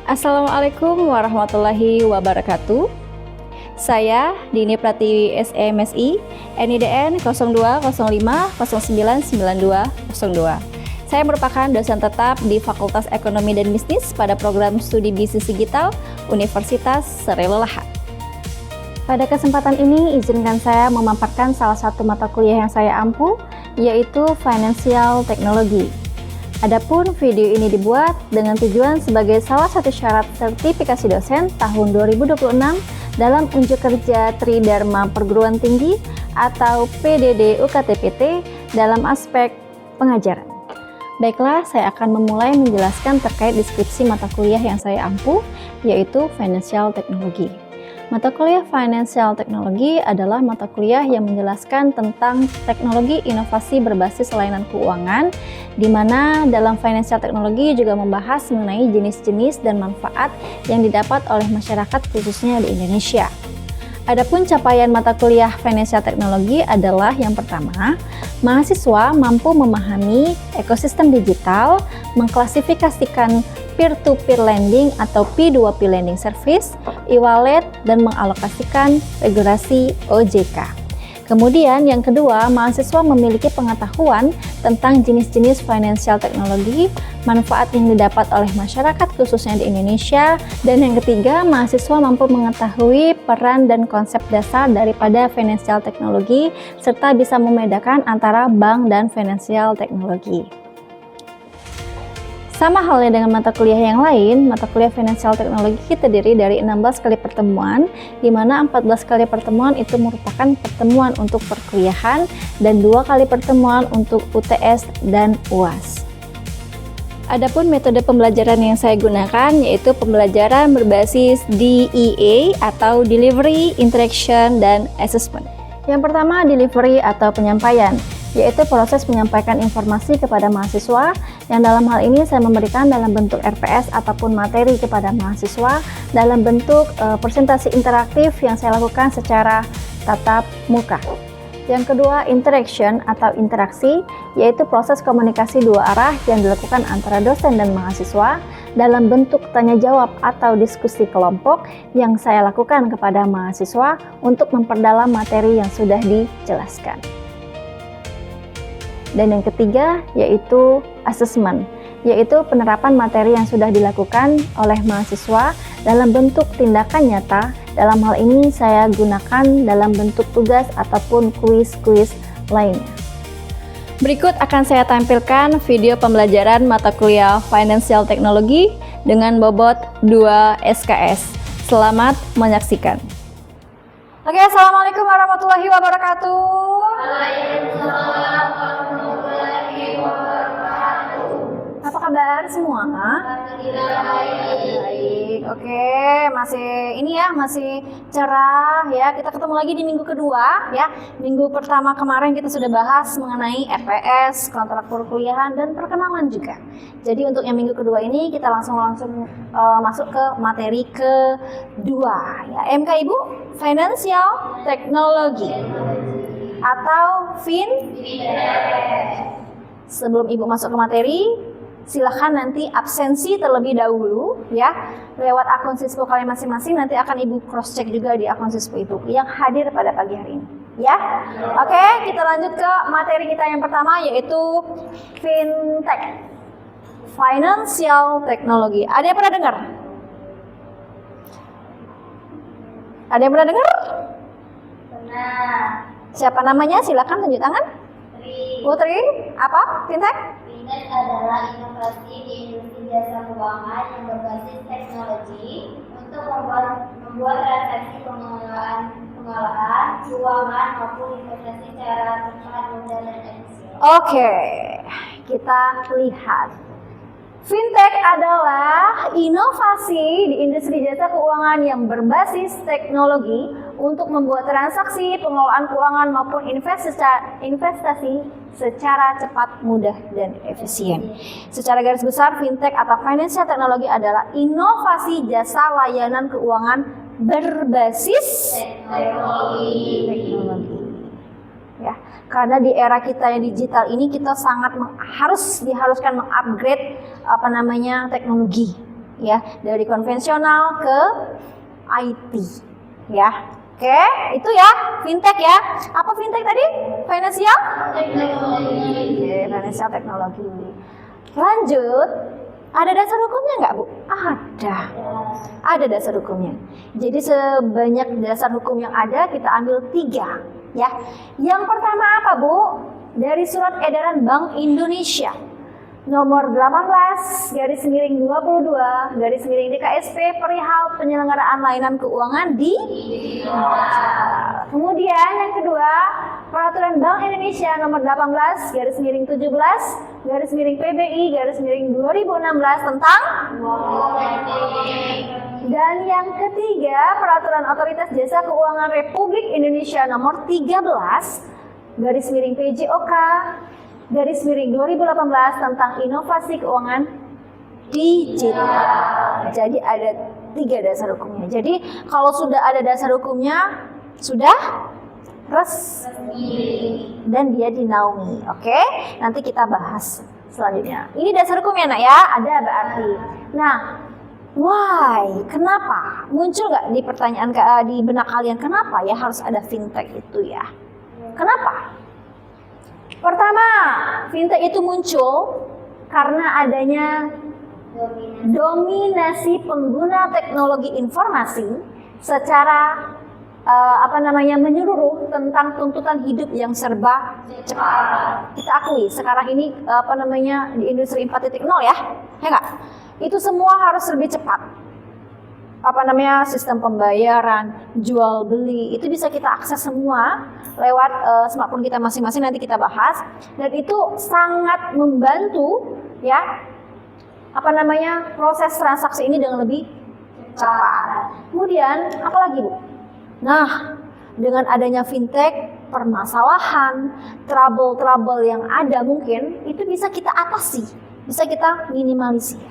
Assalamualaikum warahmatullahi wabarakatuh. Saya Dini Pratiwi SEMSI, NIDN 0205099202. Saya merupakan dosen tetap di Fakultas Ekonomi dan Bisnis pada program studi bisnis digital Universitas Sri-Lelah. Pada kesempatan ini, izinkan saya memaparkan salah satu mata kuliah yang saya ampu, yaitu Financial Technology. Adapun video ini dibuat dengan tujuan sebagai salah satu syarat sertifikasi dosen tahun 2026 dalam unjuk kerja Tridharma Perguruan Tinggi atau PDD UKT-PT dalam aspek pengajaran. Baiklah, saya akan memulai menjelaskan terkait deskripsi mata kuliah yang saya ampu, yaitu Financial Technology. Mata kuliah Financial Technology adalah mata kuliah yang menjelaskan tentang teknologi inovasi berbasis layanan keuangan, di mana dalam Financial Technology juga membahas mengenai jenis-jenis dan manfaat yang didapat oleh masyarakat khususnya di Indonesia. Adapun capaian mata kuliah Financial Technology adalah yang pertama, mahasiswa mampu memahami ekosistem digital, mengklasifikasikan peer-to-peer lending atau P2P lending service, e-wallet, dan mengalokasikan regulasi OJK. Kemudian yang kedua, mahasiswa memiliki pengetahuan tentang jenis-jenis financial technology, manfaat yang didapat oleh masyarakat khususnya di Indonesia, dan yang ketiga, mahasiswa mampu mengetahui peran dan konsep dasar daripada financial technology, serta bisa membedakan antara bank dan financial technology. Sama halnya dengan mata kuliah yang lain, mata kuliah Financial Technology terdiri dari 16 kali pertemuan, di mana 14 kali pertemuan itu merupakan pertemuan untuk perkuliahan dan 2 kali pertemuan untuk UTS dan UAS. Adapun metode pembelajaran yang saya gunakan yaitu pembelajaran berbasis DEA atau Delivery, Interaction, dan Assessment. Yang pertama, delivery atau penyampaian, yaitu proses menyampaikan informasi kepada mahasiswa, yang dalam hal ini saya memberikan dalam bentuk RPS ataupun materi kepada mahasiswa dalam bentuk presentasi interaktif yang saya lakukan secara tatap muka. Yang kedua, interaction atau interaksi, yaitu proses komunikasi dua arah yang dilakukan antara dosen dan mahasiswa dalam bentuk tanya jawab atau diskusi kelompok yang saya lakukan kepada mahasiswa untuk memperdalam materi yang sudah dijelaskan. Dan yang ketiga yaitu assessment, yaitu penerapan materi yang sudah dilakukan oleh mahasiswa dalam bentuk tindakan nyata. Dalam hal ini saya gunakan dalam bentuk tugas ataupun kuis-kuis lainnya. Berikut akan saya tampilkan video pembelajaran mata kuliah Financial Technology dengan bobot 2 SKS. Selamat menyaksikan. Oke, Assalamualaikum warahmatullahi wabarakatuh. Waalaikumsalam warahmatullahi wabarakatuh. Apa kabar semua? Baik. Oke, masih cerah ya. Kita ketemu lagi di minggu kedua ya. Minggu pertama kemarin kita sudah bahas mengenai RPS, kontrak perkuliahan, dan perkenalan juga. Jadi untuk yang minggu kedua ini kita langsung masuk ke materi kedua ya. MK Ibu, Financial Technology atau Sebelum Ibu masuk ke materi, silahkan nanti absensi terlebih dahulu ya. Lewat akun Sispo kalian masing-masing, nanti akan Ibu cross check juga di akun Sispo itu yang hadir pada pagi hari ini ya. Oke, kita lanjut ke materi kita yang pertama, yaitu Fintech, Financial Technology. Ada yang pernah dengar? Ada yang pernah dengar? Pernah. Siapa namanya? Silakan tunjuk tangan. Putri, apa? Fintech? Fintech adalah inovasi di industri jasa keuangan yang berbasis teknologi untuk membuat transaksi pengelolaan keuangan maupun investasi secara cepat, mudah, dan efisien. Oke, kita lihat. Fintech adalah inovasi di industri jasa keuangan yang berbasis teknologi untuk membuat transaksi, pengelolaan keuangan maupun investasi secara cepat, mudah, dan efisien. Secara garis besar, fintech atau financial technology adalah inovasi jasa layanan keuangan berbasis teknologi. Ya, karena di era kita yang digital ini kita sangat diharuskan mengupgrade teknologi, ya, dari konvensional ke IT, ya. Oke, itu ya fintech ya. Apa fintech tadi? Financial technology. Financial technology. Lanjut, ada dasar hukumnya nggak, Bu? Ada dasar hukumnya. Jadi sebanyak dasar hukum yang ada kita ambil 3. Ya, yang pertama apa, Bu? Dari Surat Edaran Bank Indonesia nomor 18/22/DKSP perihal penyelenggaraan layanan keuangan di Kemudian yang kedua, Peraturan Bank Indonesia nomor 18/17/PBI/2016 tentang dan yang ketiga, Peraturan Otoritas Jasa Keuangan Republik Indonesia nomor 13/PJOK/2018 tentang inovasi keuangan digital. Jadi ada 3 dasar hukumnya. Jadi kalau sudah ada dasar hukumnya, sudah resmi dan dia dinaungi. Oke, nanti kita bahas selanjutnya. Ini dasar hukumnya, Nak, ya. Ada berarti. Nah, why? Kenapa? Muncul nggak di pertanyaan di benak kalian, kenapa ya harus ada fintech itu ya? Kenapa? Pertama, fintech itu muncul karena adanya dominasi pengguna teknologi informasi secara menyeluruh tentang tuntutan hidup yang serba cepat. Kita akui sekarang ini di industri 4.0 ya nggak? Itu semua harus lebih cepat. Sistem pembayaran, jual beli, itu bisa kita akses semua lewat smartphone kita masing-masing, nanti kita bahas. Dan itu sangat membantu ya proses transaksi ini dengan lebih cepat. Kemudian apa lagi, Bu? Nah, dengan adanya fintech, permasalahan, trouble yang ada mungkin itu bisa kita atasi, bisa kita minimalisir.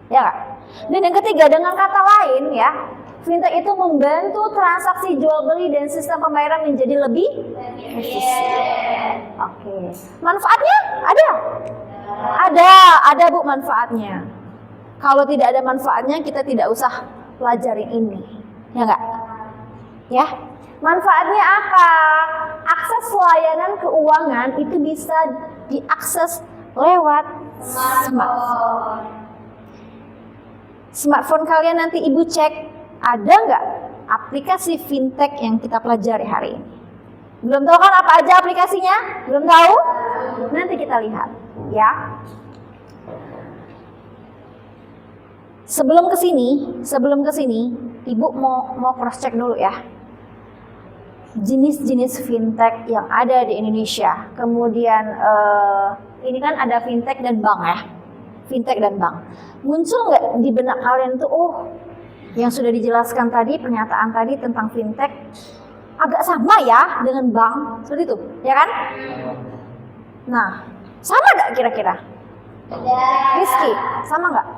Ya gak? Dan yang ketiga, dengan kata lain ya, fintech itu membantu transaksi jual beli dan sistem pembayaran menjadi lebih efisien. Oke. Manfaatnya ada? Ada, Bu, manfaatnya. Kalau tidak ada manfaatnya, kita tidak usah pelajarin ini. Ya enggak? Ya. Manfaatnya apa? Akses layanan keuangan itu bisa diakses lewat smartphone. Smartphone kalian nanti Ibu cek, ada nggak aplikasi fintech yang kita pelajari hari ini? Belum tahu kan apa aja aplikasinya? Belum tahu? Nanti kita lihat ya. Sebelum kesini, Ibu mau cross check dulu ya. Jenis-jenis fintech yang ada di Indonesia. Kemudian ini kan ada fintech dan bank ya. Fintech dan bank. Muncul nggak di benak kalian tuh, yang sudah dijelaskan tadi, pernyataan tadi tentang fintech agak sama ya dengan bank, seperti itu, ya kan? Nah, sama nggak kira-kira? Rizky, sama nggak?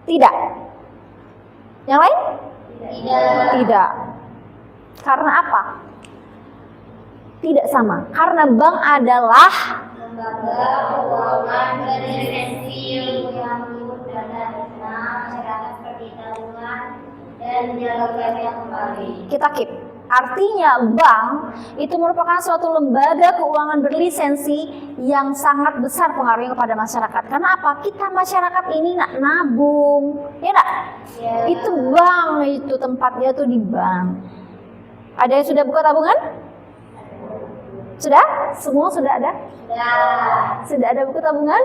Tidak. Yang lain? Tidak. Karena apa? Tidak sama. Karena bank adalah lembaga keuangan berlisensi yang mengurus dana masyarakat seperti tabungan dan menjaga kembali. Kita keep. Artinya bank itu merupakan suatu lembaga keuangan berlisensi yang sangat besar pengaruhnya kepada masyarakat. Karena apa? Kita masyarakat ini nak nabung, ya nak? Ya. Itu bank, itu tempatnya tuh di bank. Ada yang sudah buka tabungan? Sudah? Semua sudah ada? Sudah ada buku tabungan?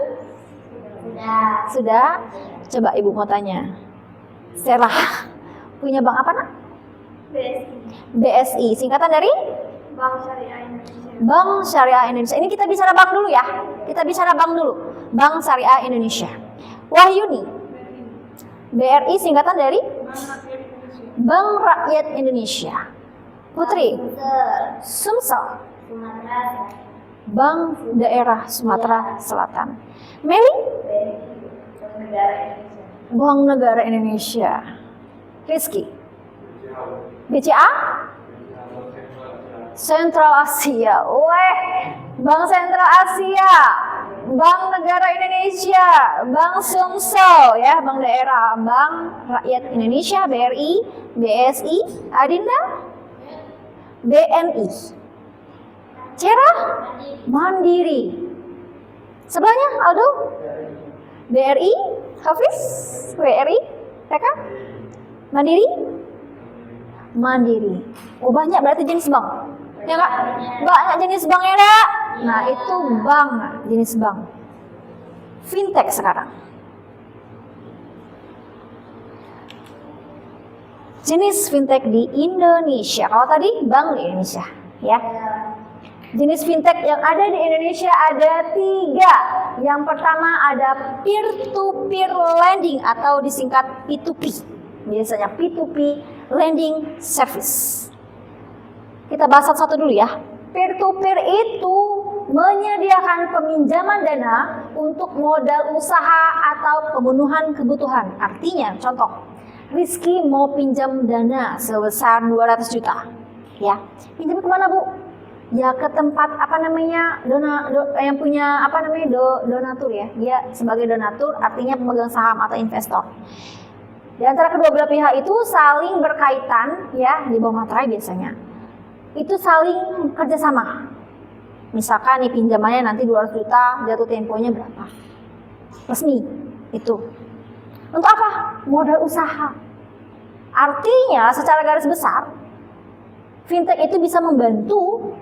Sudah. Coba Ibu mau tanya. Stella, punya bank apa, Nak? BSI. Singkatan dari? Bank Syariah Indonesia. Bank Syariah Indonesia. Ini kita bicara bank dulu ya. Kita bicara bank dulu. Bank Syariah Indonesia. Wahyuni, BRI singkatan dari Bank Rakyat Indonesia. Putri, Sumsel, Bank Daerah Sumatera Selatan. Meli, Bank Negara Indonesia. Rizky, BCA, Sentral Asia. Weh, Bank Sentral Asia, Bank Negara Indonesia, Bank Sumsel ya, Bank Daerah, Bank Rakyat Indonesia, BRI, BSI, Adinda, BNI, Cerah, Mandiri. Sebelahnya Aldo, BRI, Hafiz, WRI, TK, Mandiri, Mandiri. Oh banyak berarti jenis bank, ya kak? Banyak jenis bank ya kak? Nah itu bank, jenis bank. Fintech sekarang. Jenis fintech di Indonesia. Kalau tadi bank di Indonesia, ya. Jenis fintech yang ada di Indonesia ada 3. Yang pertama ada peer-to-peer lending atau disingkat P2P. Biasanya P2P lending service. Kita bahas satu-satu dulu ya. Peer-to-peer itu menyediakan peminjaman dana untuk modal usaha atau pemenuhan kebutuhan. Artinya, contoh, Rizky mau pinjam dana sebesar 200 juta. Ya, pinjam kemana Bu? Ya ke tempat yang punya donatur ya. Dia sebagai donatur artinya pemegang saham atau investor. Di antara kedua belah pihak itu saling berkaitan ya, di bawah materai biasanya. Itu saling kerjasama. Misalkan nih pinjamannya nanti 200 juta, jatuh temponya berapa? Resmi itu. Untuk apa? Modal usaha. Artinya secara garis besar, fintech itu bisa membantu,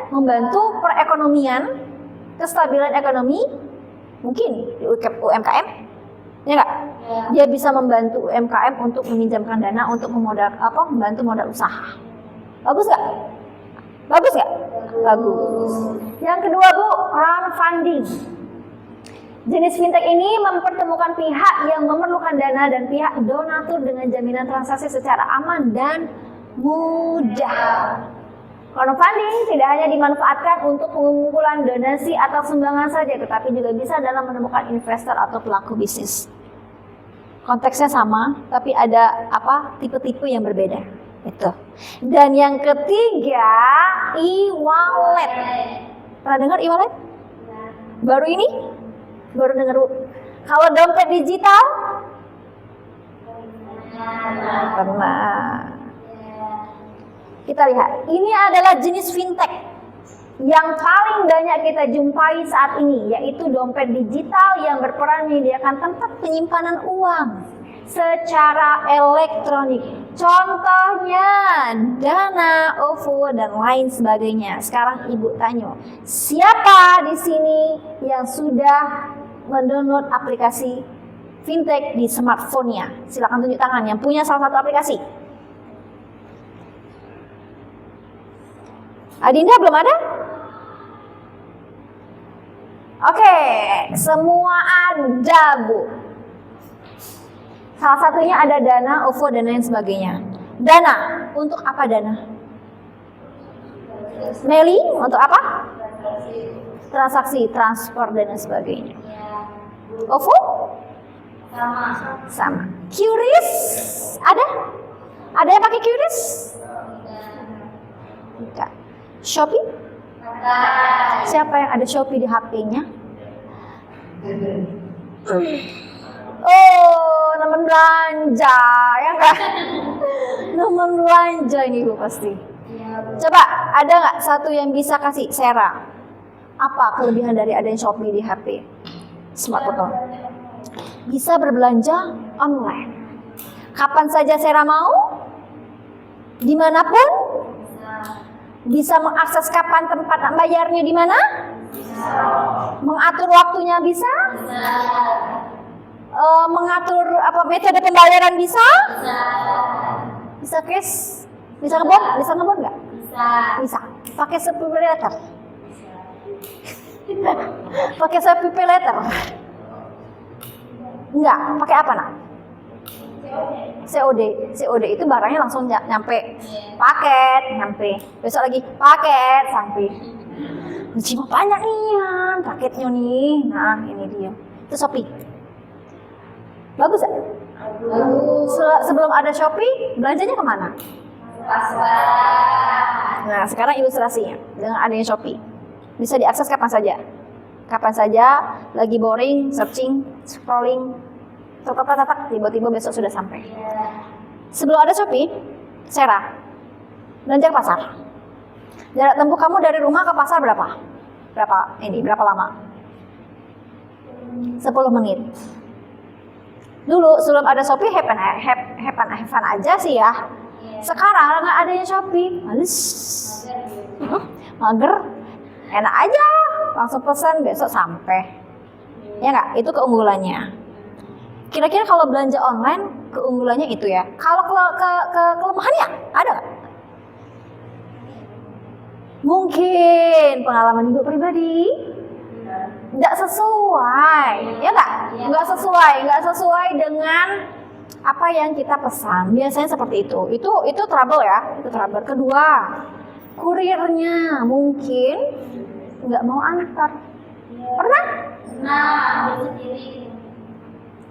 membantu perekonomian, kestabilan ekonomi, mungkin di UMKM, ya enggak? Dia bisa membantu UMKM untuk meminjamkan dana untuk membantu modal usaha. Bagus nggak? Bagus nggak? Bagus. Yang kedua Bu, crowdfunding. Jenis fintech ini mempertemukan pihak yang memerlukan dana dan pihak donatur dengan jaminan transaksi secara aman dan mudah. Crowdfunding tidak hanya dimanfaatkan untuk pengumpulan donasi atau sumbangan saja, tetapi juga bisa dalam menemukan investor atau pelaku bisnis. Konteksnya sama, tapi ada tipe-tipe yang berbeda. Itu. Dan yang ketiga, e-wallet. Pernah dengar e-wallet? Baru ini? Baru dengar Bu. Kalau dompet digital? Pernah. Kita lihat, ini adalah jenis fintech yang paling banyak kita jumpai saat ini, yaitu dompet digital yang berperan menyediakan tempat penyimpanan uang secara elektronik. Contohnya Dana, OVO, dan lain sebagainya. Sekarang Ibu tanya, siapa di sini yang sudah mendownload aplikasi fintech di smartphone-nya? Silakan tunjuk tangan yang punya salah satu aplikasi. Adinda belum ada? Oke, semua ada Bu. Salah satunya ada Dana, OVO, dan lain sebagainya. Dana, untuk apa Dana? Meli, untuk apa? Transaksi, transfer, dan sebagainya. OVO? Sama. QRIS? Ada? Ada yang pakai QRIS? Enggak. Shopee? Siapa yang ada Shopee di HP-nya? Oh, teman belanja, ya enggak? Teman belanja ini Bu pasti. Coba, ada nggak satu yang bisa kasih Sera? Apa kelebihan dari adanya Shopee di HP smartphone? Bisa berbelanja online. Kapan saja Sera mau, dimanapun. Bisa mengakses kapan tempat bayarnya di mana? Mengatur waktunya bisa? Mengatur metode pembayaran bisa? Bisa cash? Bisa ngebon? Bisa ngebon nggak? Bisa. Pakai SPayLater? Pakai Shopee Pay Later? Enggak, pakai apa nak? COD. COD itu barangnya langsung nyampe. Paket nyampe. Besok lagi paket sampai. Cuma banyak nih ya paketnya nih. Nah, ini dia. Itu Shopee. Bagus ya? Bagus. Sebelum ada Shopee, belanjanya kemana? Pasar. Nah, sekarang ilustrasinya dengan adanya Shopee. Bisa diakses kapan saja. Kapan saja, lagi boring, searching, scrolling, tatak, tiba-tiba besok sudah sampai. Sebelum ada Shopee, Sera, belanja ke pasar. Jarak tempuh kamu dari rumah ke pasar berapa? Berapa lama? 10 menit. Dulu sebelum ada Shopee, have fun aja sih ya. Sekarang nggak adanya Shopee, males, mager, enak aja, langsung pesan besok sampai. Ya nggak? Itu keunggulannya. Kira-kira kalau belanja online, keunggulannya itu ya. Kalau kelemahannya ada nggak? Mungkin pengalaman ibu pribadi nggak sesuai, ya nggak? Nggak sesuai dengan apa yang kita pesan. Biasanya seperti itu. Itu trouble ya. Itu trouble. Kedua, kurirnya mungkin nggak mau antar. Pernah?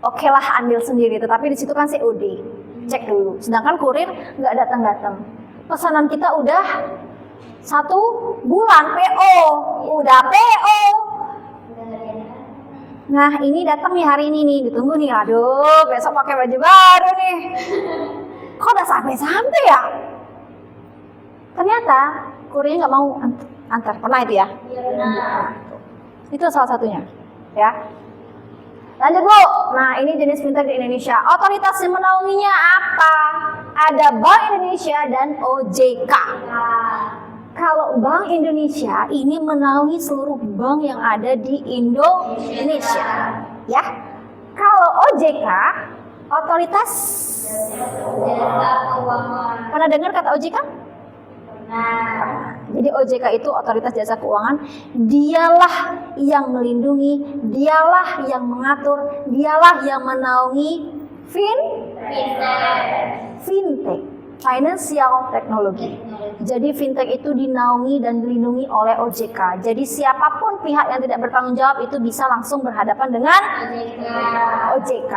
Oke lah ambil sendiri, tetapi di situ kan COD. Cek dulu. Sedangkan kurir nggak datang. Pesanan kita udah 1 bulan PO, udah PO. Nah ini datang nih hari ini nih, ditunggu nih. Aduh, besok pakai baju baru nih. Kok udah sampai ya? Ternyata kurirnya nggak mau antar. Pernah itu ya? Itu salah satunya, ya. Lanjut Bu. Nah ini jenis fintech di Indonesia. Otoritas yang menaunginya apa? Ada Bank Indonesia dan OJK. Kalau Bank Indonesia ini menaungi seluruh bank yang ada di Indonesia, ya. Kalau OJK, otoritas jasa keuangan. Pernah dengar kata OJK? Pernah. Jadi OJK itu otoritas jasa keuangan. Dialah yang melindungi, dialah yang mengatur, dialah yang menaungi fintech, financial technology. Jadi fintech itu dinaungi dan dilindungi oleh OJK. Jadi siapapun pihak yang tidak bertanggung jawab itu bisa langsung berhadapan dengan OJK.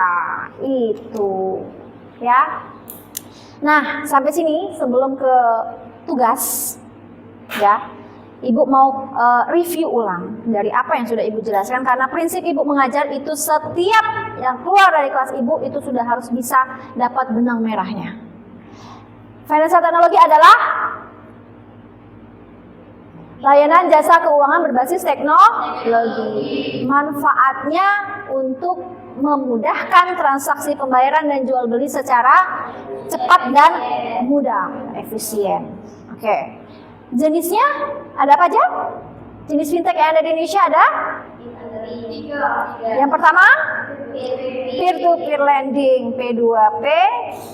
Itu, ya. Nah, sampai sini sebelum ke tugas, ya. Ibu mau review ulang dari apa yang sudah Ibu jelaskan, karena prinsip Ibu mengajar itu setiap yang keluar dari kelas Ibu itu sudah harus bisa dapat benang merahnya. Financial teknologi adalah layanan jasa keuangan berbasis teknologi. Manfaatnya untuk memudahkan transaksi pembayaran dan jual beli secara cepat dan mudah, efisien. Oke. Jenisnya ada apa aja? Jenis fintech yang ada di Indonesia ada? Yang pertama, peer-to-peer lending, P2P.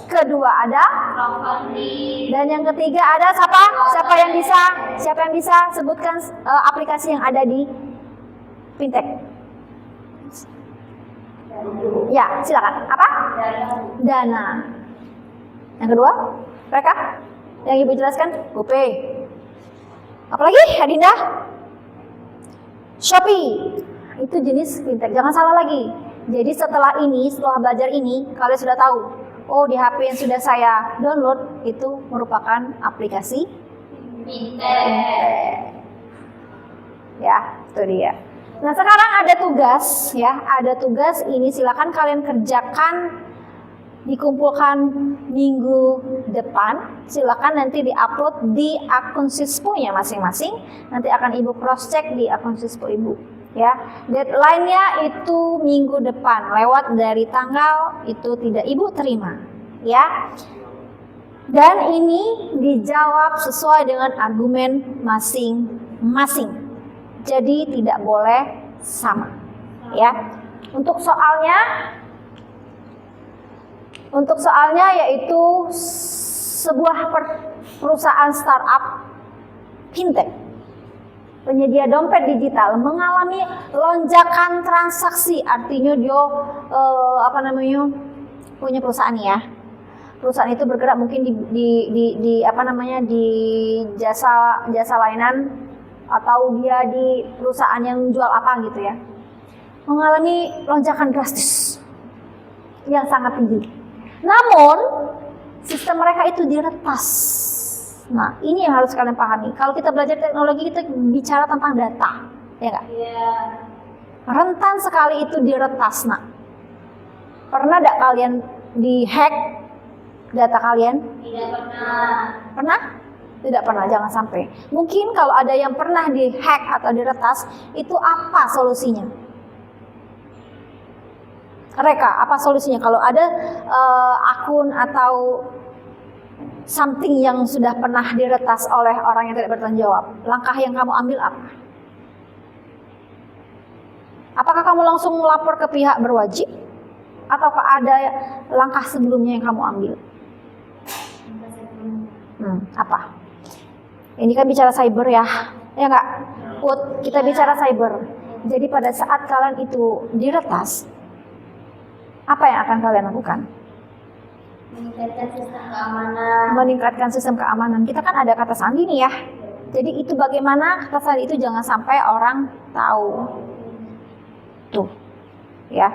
Kedua ada? Dan yang ketiga ada siapa? Siapa yang bisa sebutkan aplikasi yang ada di fintech? Ya, silakan. Apa? Dana. Yang kedua, mereka? Yang Ibu jelaskan? GoPay. Apalagi, Adinda? Shopee. Itu jenis fintech. Jangan salah lagi. Jadi setelah belajar ini, kalian sudah tahu. Oh, di HP yang sudah saya download itu merupakan aplikasi fintech. Ya, itu dia. Nah, sekarang ada tugas, ya. Ada tugas ini silakan kalian kerjakan, dikumpulkan minggu depan. Silakan nanti diupload di akun Sispo-nya masing-masing. Nanti akan Ibu cross check di akun Sispo Ibu, ya. Deadline-nya itu minggu depan. Lewat dari tanggal itu tidak Ibu terima, ya. Dan ini dijawab sesuai dengan argumen masing-masing. Jadi tidak boleh sama, ya. Untuk soalnya yaitu sebuah perusahaan startup fintech penyedia dompet digital mengalami lonjakan transaksi, artinya dia punya perusahaan ya. Perusahaan itu bergerak mungkin di jasa layanan, atau dia di perusahaan yang jual apa gitu ya. Mengalami lonjakan drastis yang sangat tinggi. Namun sistem mereka itu diretas. Nah, ini yang harus kalian pahami. Kalau kita belajar teknologi, kita bicara tentang data, ya nggak? Iya. Rentan sekali itu diretas. Nah, pernah tidak kalian dihack data kalian? Tidak pernah. Pernah? Tidak pernah, jangan sampai. Mungkin kalau ada yang pernah dihack atau diretas, itu apa solusinya? Reka, apa solusinya? Kalau ada akun atau something yang sudah pernah diretas oleh orang yang tidak bertanggung jawab, langkah yang kamu ambil apa? Apakah kamu langsung melapor ke pihak berwajib? Ataukah ada langkah sebelumnya yang kamu ambil? Apa? Ini kan bicara cyber ya nggak? Kita bicara cyber. Jadi pada saat kalian itu diretas, apa yang akan kalian lakukan? Meningkatkan sistem keamanan. Kita kan ada kata sandi nih ya. Jadi itu bagaimana kata sandi itu jangan sampai orang tahu. Tuh, ya.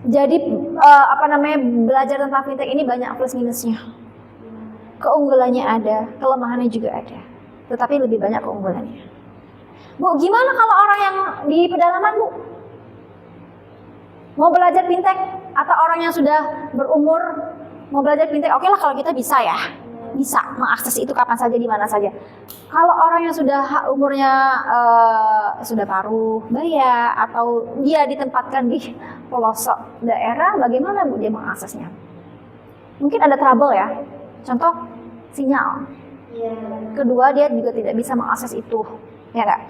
Jadi belajar tentang fintech ini banyak plus minusnya. Keunggulannya ada, kelemahannya juga ada. Tetapi lebih banyak keunggulannya. Bu, gimana kalau orang yang di pedalaman, Bu? Mau belajar fintech, atau orang yang sudah berumur mau belajar fintech? Oke lah, kalau kita bisa ya. Bisa mengakses itu kapan saja, di mana saja. Kalau orang yang sudah umurnya sudah paruh baya, atau dia ditempatkan di pelosok daerah, bagaimana Bu dia mengaksesnya? Mungkin ada trouble ya. Contoh, sinyal. Kedua, dia juga tidak bisa mengakses itu, ya nggak?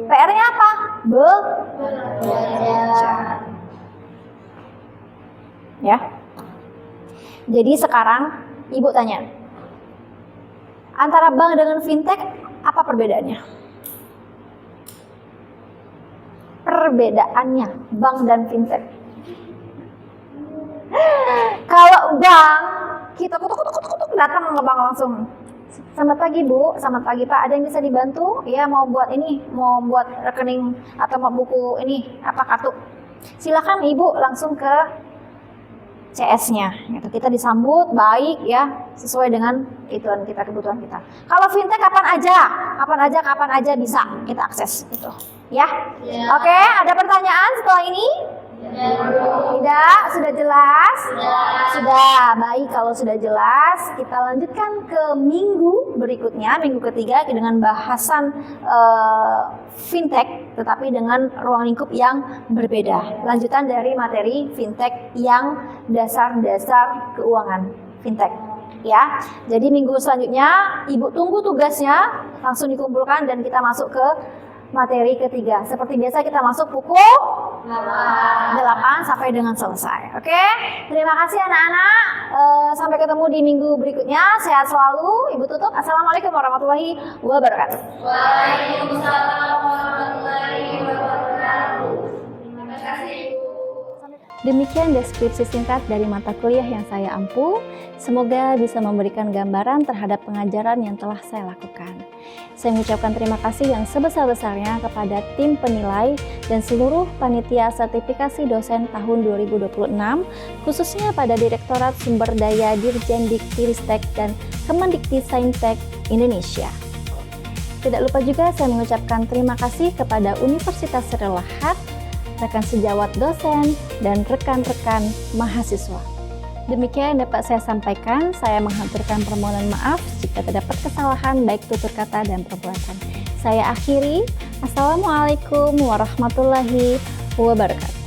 PR-nya apa? Belajar. Ya. Jadi sekarang Ibu tanya, antara bank dengan fintech apa perbedaannya? Perbedaannya bank dan fintech. Kalau bank, kita kutuk datang ke bank langsung. Selamat pagi Bu, selamat pagi Pak, ada yang bisa dibantu? Ya, mau buat rekening atau mau buku ini kartu. Silakan Ibu langsung ke CS-nya. Gitu. Kita disambut baik ya, sesuai dengan kebutuhan kita. Kalau fintech kapan aja bisa kita akses itu. Ya. Oke, ada pertanyaan setelah ini? Tidak, sudah jelas? Sudah, baik kalau sudah jelas. Kita lanjutkan ke minggu berikutnya, minggu ketiga dengan bahasan fintech, tetapi dengan ruang lingkup yang berbeda. Lanjutan dari materi fintech yang dasar-dasar keuangan fintech. Ya, jadi minggu selanjutnya Ibu tunggu tugasnya langsung dikumpulkan dan kita masuk ke materi ketiga. Seperti biasa kita masuk pukul 8 sampai dengan selesai. Oke? Terima kasih anak-anak. Sampai ketemu di minggu berikutnya. Sehat selalu. Ibu tutup. Assalamualaikum warahmatullahi wabarakatuh. Waalaikumsalam warahmatullahi wabarakatuh. Terima kasih Ibu. Demikian deskripsi singkat dari mata kuliah yang saya ampu. Semoga bisa memberikan gambaran terhadap pengajaran yang telah saya lakukan. Saya mengucapkan terima kasih yang sebesar-besarnya kepada tim penilai dan seluruh panitia sertifikasi dosen tahun 2026, khususnya pada Direktorat Sumber Daya Dirjen Dikti-Ristek dan Kemendikti-Saintek Indonesia. Tidak lupa juga saya mengucapkan terima kasih kepada Universitas Syairul Lahat, rekan sejawat dosen, dan rekan-rekan mahasiswa. Demikian yang dapat saya sampaikan. Saya menghaturkan permohonan maaf jika terdapat kesalahan baik tutur kata dan perbuatan. Saya akhiri. Assalamualaikum warahmatullahi wabarakatuh.